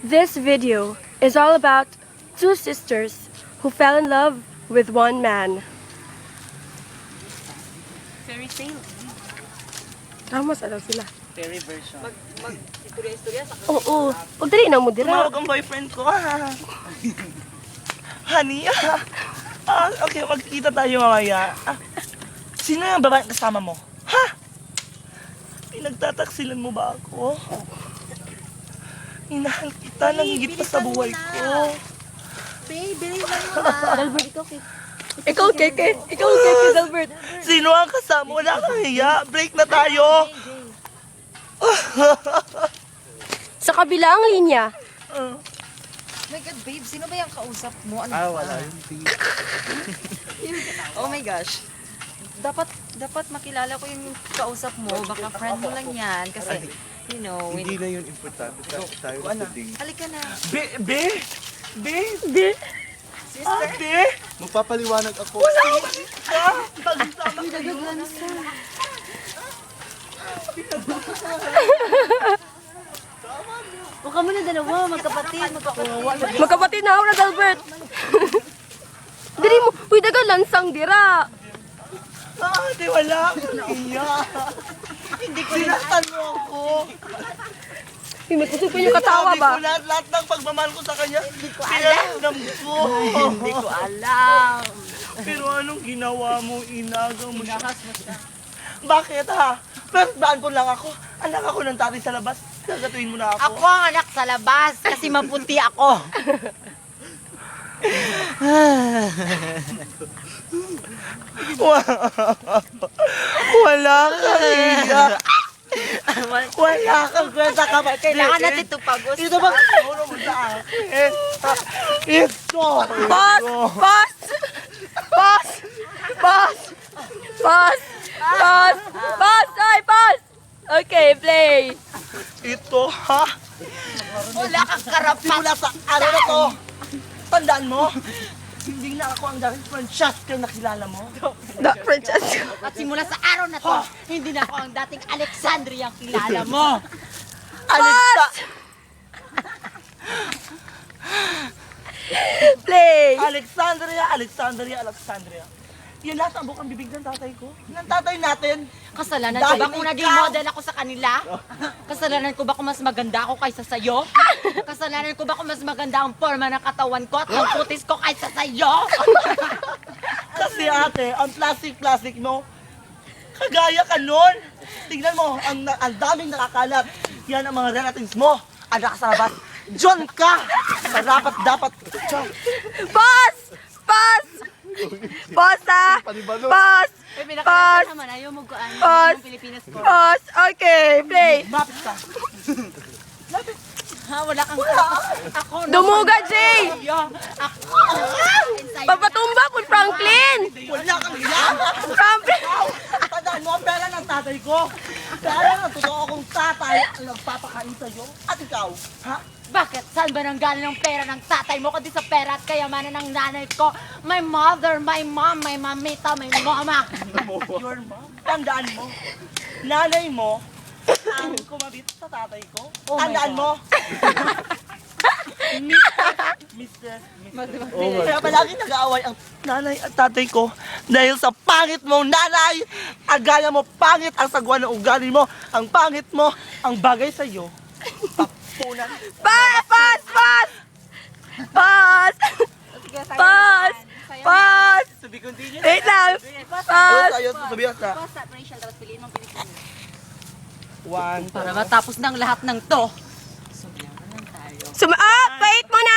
This video is all about two sisters who fell in love with one man. Fairy tale. Tama sa sila. Fairy version. Istorya-istorya sa Oo. Huwag dali na mo dira. Tumawag ang boyfriend ko. Honey, okay, magkikita tayo mamaya. Sino yung babae kasama mo? Ha? Pinagtataksilan mo ba ako? Inahal kita ng higit pa sa buhay ko. Baby, Albert, Ikaw, Keke. Ikaw, Keke, Albert. Sino ang kasama? Wala kang hiya. Break na tayo. Sa kabilang linya. Oh my God, babe, sino ba yung kausap mo? Ano Wala yung Oh my gosh. Dapat makilala ko yung kausap mo. Baka friend mo lang yan. Kasi, you know, Hindi na yun importante. Tayo na pudding. halika na. Be? Sister, Ate? Magpapaliwanag ako. Wala akong ka. Pag-isama kayo. huwag ka muna dalawa, magkapatid, magkakuwawa. Magkapatid na ako na, Albert. Dili mo. Uy, daga lansang dira. Ate, wala akong hiya. Hindi ko sinastan mo ako. Uy, may kusog pa yung katawa ba? Sinabi ko lahat ng pagmamahal ko sa kanya. Hindi ko alam. Hindi ko alam. Pero anong ginawa mo? Inagaw mo siya. Bakit ha? First baan ko lang ako. Anak ako ng tatay sa labas. Gagatuin mo na ako. Ako ang anak sa labas kasi maputi ako. Wala kang hiya. Wala kang kwenta ka ba? Kailangan natin ito pag-us. Ito ba? Siguro mo sa akin. Ito. Pause! Pause! Pause! Pause! Pause! Pause! Pause! Ay, pause! Okay, play. Ito ha? Wala kang karapat. Simula sa araw na to. Tandaan mo. Hindi na ako ang dating Francesca na nakilala mo. The Francesco. At simula sa araw na to, hindi na ako ang dating Alexandria ang kilala mo. Alexa! Play. Alexandria. Yan lahat ang bukang bibig ng tatay ko. Ng tatay natin. Kasalanan ko ba Dahil kung naging ikaw- model ako sa kanila? Kasalanan ko ba kung mas maganda ako kaysa sa'yo? Kasalanan ko ba kung mas maganda ang forma ng katawan ko at ang putis ko kaysa sa'yo? Kasi ate, ang plastic mo, kagaya ka nun. Tignan mo, ang daming nakakalat. Yan ang mga relatives mo. Anak sa labas. John ka! Dapat. Pause! Pause! Pause ha! Pause! Pause! naman, ayaw mo kuan. Pause! Pilipinas ko. Pause! Okay, play. Mapit ka. Ha, wala kang Ako na. Dumuga, Jay! Ako. Papatumba kung Franklin! Wala kang hiya. Franklin! Tandaan mo ang pera ng tatay ko. Kaya ang totoo akong tatay ang nagpapakain sa'yo. At ikaw, ha? Bakit? Saan ba nanggaling ang pera ng tatay mo kundi sa pera at kayamanan ng nanay ko? My mother, my mom, my mamita, my mama. Your mom. Tandaan mo. Nanay mo ang kumabit sa tatay ko. Oh my Tandaan God. mo. Mrs. Kaya palagi nag-aaway ang nanay at tatay ko dahil sa pangit mong nanay. Agaya mo pangit ang sagwa ng ugali mo. Ang pangit mo, ang bagay sa'yo. Papunan. Pause! Pause! Pause! Pause! Pause! Pause! To be continued. Wait lang! Ano Pause! tayo? Sabihan ka. Basta, Rachel, tapos piliin mong Pilipinas. One. Para matapos ng lahat ng to. Sumayaman lang tayo. Wait mo na!